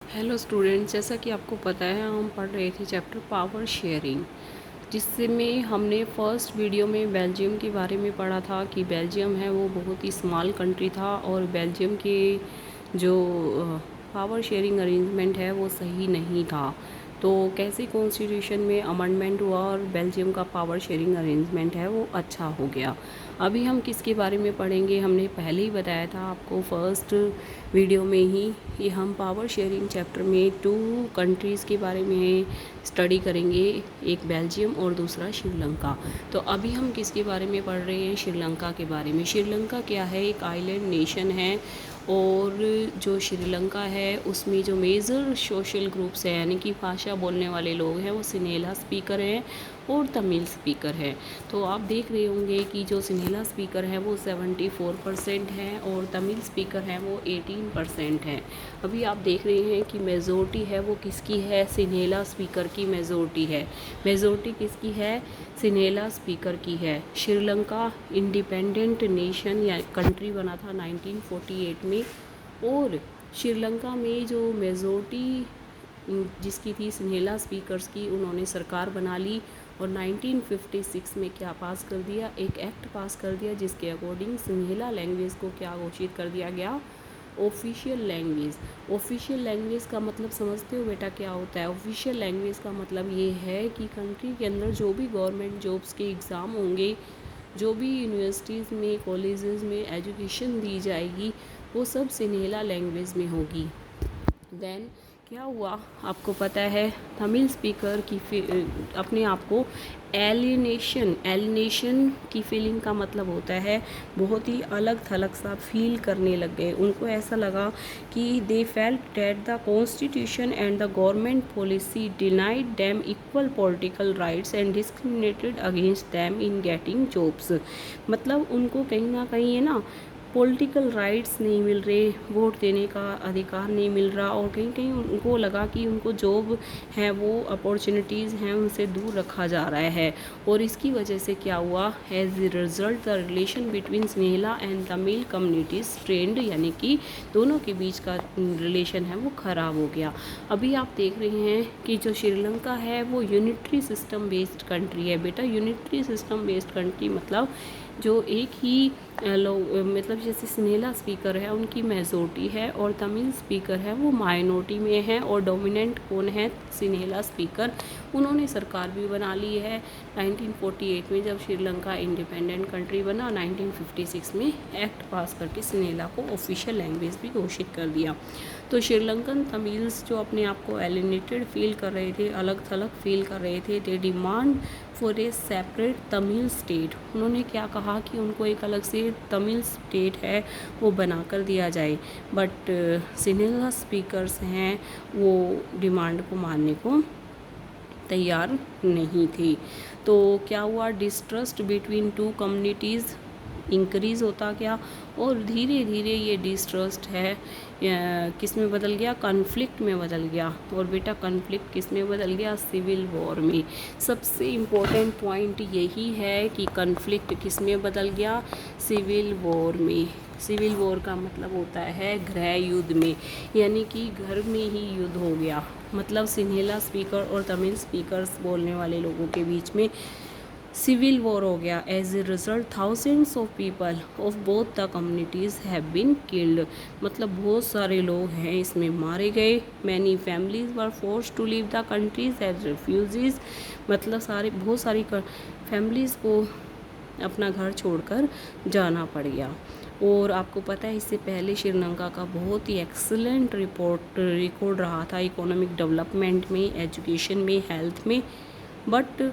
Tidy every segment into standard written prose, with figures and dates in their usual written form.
Hello students, जैसा कि आपको पता है हम पढ़ रहे थे चैप्टर पावर शेयरिंग, जिसमें हमने फर्स्ट वीडियो में बेल्जियम के बारे में पढ़ा था कि बेल्जियम है वो बहुत ही स्मॉल कंट्री था और बेल्जियम के जो पावर शेयरिंग अरेंजमेंट है वो सही नहीं था। तो कैसे कॉन्स्टिट्यूशन में अमेंडमेंट हुआ और बेल्जियम का पावर शेयरिंग अरेंजमेंट है वो अच्छा हो गया। अभी हम किसके बारे में पढ़ेंगे, हमने पहले ही बताया था आपको फर्स्ट वीडियो में ही। ये हम पावर शेयरिंग चैप्टर में 2 कंट्रीज़ के बारे में स्टडी करेंगे, एक बेल्जियम और दूसरा श्रीलंका। तो अभी हम किसके बारे में पढ़ रहे हैं, श्रीलंका के बारे में। श्रीलंका क्या है, एक आइलैंड नेशन है और जो श्रीलंका है उसमें जो मेजर सोशल ग्रुप्स हैं यानी कि भाषा बोलने वाले लोग हैं वो सिनेला स्पीकर हैं और तमिल स्पीकर है। तो आप देख रहे होंगे कि जो सिनेला स्पीकर है वो 74% है और तमिल स्पीकर है वो 18% है। अभी आप देख रहे हैं कि मेजोरिटी है वो किसकी है, सिनेला स्पीकर की मेजोरिटी है। मेजोरिटी किसकी है, सिनेला स्पीकर की है। श्रीलंका इंडिपेंडेंट नेशन या कंट्री बना था 1948 में और श्रीलंका में जो मेजोरिटी जिसकी थी सिनेला स्पीकर्स की, उन्होंने सरकार बना ली और 1956 में क्या पास कर दिया, एक एक्ट पास कर दिया जिसके अकॉर्डिंग सिनेला लैंग्वेज को क्या घोषित कर दिया गया, ऑफिशियल लैंग्वेज। ऑफिशियल लैंग्वेज का मतलब समझते हो बेटा क्या होता है? ऑफिशियल लैंग्वेज का मतलब ये है कि कंट्री के अंदर जो भी गवर्नमेंट जॉब्स के एग्ज़ाम होंगे, जो भी यूनिवर्सिटीज़ में कॉलेजेस में एजुकेशन दी जाएगी वो सब सिनेला लैंग्वेज में होगी। देन क्या हुआ आपको पता है, तमिल स्पीकर की अपने आप को एलिनेशन की फीलिंग का मतलब होता है बहुत ही अलग थलग सा फील करने लग गए। उनको ऐसा लगा कि they felt that the constitution and the government policy denied them equal political rights and discriminated against them in getting jobs. मतलब उनको कहीं ना कहीं है ना पॉलिटिकल राइट्स नहीं मिल रहे, वोट देने का अधिकार नहीं मिल रहा और कहीं कहीं उनको लगा कि उनको जॉब है वो अपॉर्चुनिटीज़ हैं उनसे दूर रखा जा रहा है। और इसकी वजह से क्या हुआ, as a result the relation between Sinhala and Tamil communities strained, यानी कि दोनों के बीच का रिलेशन है वो ख़राब हो गया। अभी आप देख रहे हैं कि जो श्रीलंका है वो यूनिटरी सिस्टम बेस्ड कंट्री है बेटा। यूनिटरी सिस्टम बेस्ड कंट्री मतलब जो एक ही मतलब जैसे सिनेला स्पीकर है उनकी मेजोरिटी है और तमिल स्पीकर है वो माइनॉरिटी में है और डोमिनेंट कौन है, सिनेला स्पीकर। उन्होंने सरकार भी बना ली है 1948 में जब श्रीलंका इंडिपेंडेंट कंट्री बना। 1956 में एक्ट पास करके सिनेला को ऑफिशियल लैंग्वेज भी घोषित कर दिया। तो श्रीलंकन तमिल्स जो अपने आप को एलिनेटेड फील कर रहे थे, अलग थलग फील कर रहे थे, they demand for a separate Tamil state. उन्होंने क्या कहा कि उनको एक अलग से तमिल स्टेट है वो बना कर दिया जाए, बट सिनेला स्पीकर्स हैं वो डिमांड को मानने को तैयार नहीं थी। तो क्या हुआ, डिस्ट्रस्ट बिटवीन 2 कम्युनिटीज़ इंक्रीज़ होता गया और धीरे धीरे ये डिस्ट्रस्ट है किस में बदल गया, कॉन्फ्लिक्ट में बदल गया। और बेटा कॉन्फ्लिक्ट किस में बदल गया, सिविल वॉर में। सबसे इम्पोर्टेंट पॉइंट यही है कि कॉन्फ्लिक्ट किस में बदल गया, सिविल वॉर में। सिविल वॉर का मतलब होता है गृह युद्ध में, यानी कि घर में ही युद्ध हो गया। मतलब सिनेला स्पीकर और तमिल स्पीकर्स बोलने वाले लोगों के बीच में सिविल वॉर हो गया। As a result thousands of people of both the communities have been killed. मतलब बहुत सारे लोग हैं इसमें मारे गए। Many families were forced to leave the countries as refugees. मतलब बहुत सारी फैमिलीज़ को अपना घर छोड़कर जाना पड़ गया। और आपको पता है इससे पहले श्रीलंका का बहुत ही एक्सीलेंट रिकॉर्ड रहा था इकोनॉमिक डेवलपमेंट में, एजुकेशन में, हेल्थ में। बट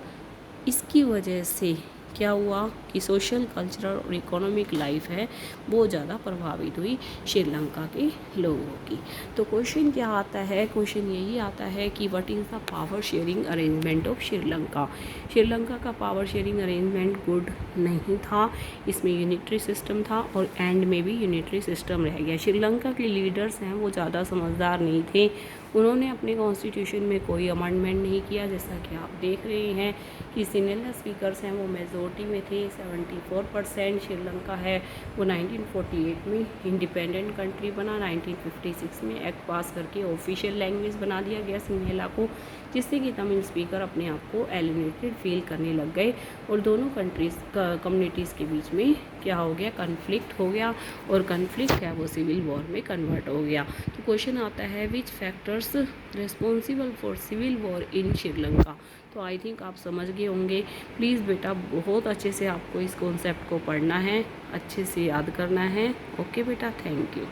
इसकी वजह से क्या हुआ कि सोशल, कल्चरल और इकोनॉमिक लाइफ है वो ज़्यादा प्रभावित हुई श्रीलंका के लोगों की। तो क्वेश्चन क्या आता है, क्वेश्चन यही आता है कि what is the power sharing arrangement of Sri Lanka. Sri Lanka का पावर शेयरिंग अरेंजमेंट गुड नहीं था, इसमें यूनिटरी सिस्टम था और एंड में भी यूनिटरी सिस्टम रह गया। श्रीलंका के लीडर्स हैं वो ज़्यादा समझदार नहीं थे, उन्होंने अपने कॉन्स्टिट्यूशन में कोई अमेंडमेंट नहीं किया। जैसा कि आप देख रहे हैं कि सिनेला स्पीकर्स हैं वो मेजोरिटी में थे, 74%। श्रीलंका है वो 1948 में इंडिपेंडेंट कंट्री बना, 1956 में एक्ट पास करके ऑफिशियल लैंग्वेज बना दिया गया सिनेला को, जिससे कि तमिल स्पीकर अपने आप को एलिनेटेड फील करने लग गए और दोनों कंट्रीज़ कम्युनिटीज़ के बीच में क्या हो गया, कन्फ्लिक्ट हो गया और कन्फ्लिक्ट है वो सिविल वॉर में कन्वर्ट हो गया। तो क्वेश्चन आता है which factors responsible for civil war in Sri Lanka. तो आई थिंक आप समझ गए होंगे। प्लीज़ बेटा बहुत अच्छे से आपको इस कॉन्सेप्ट को पढ़ना है, अच्छे से याद करना है। ओके बेटा, थैंक यू।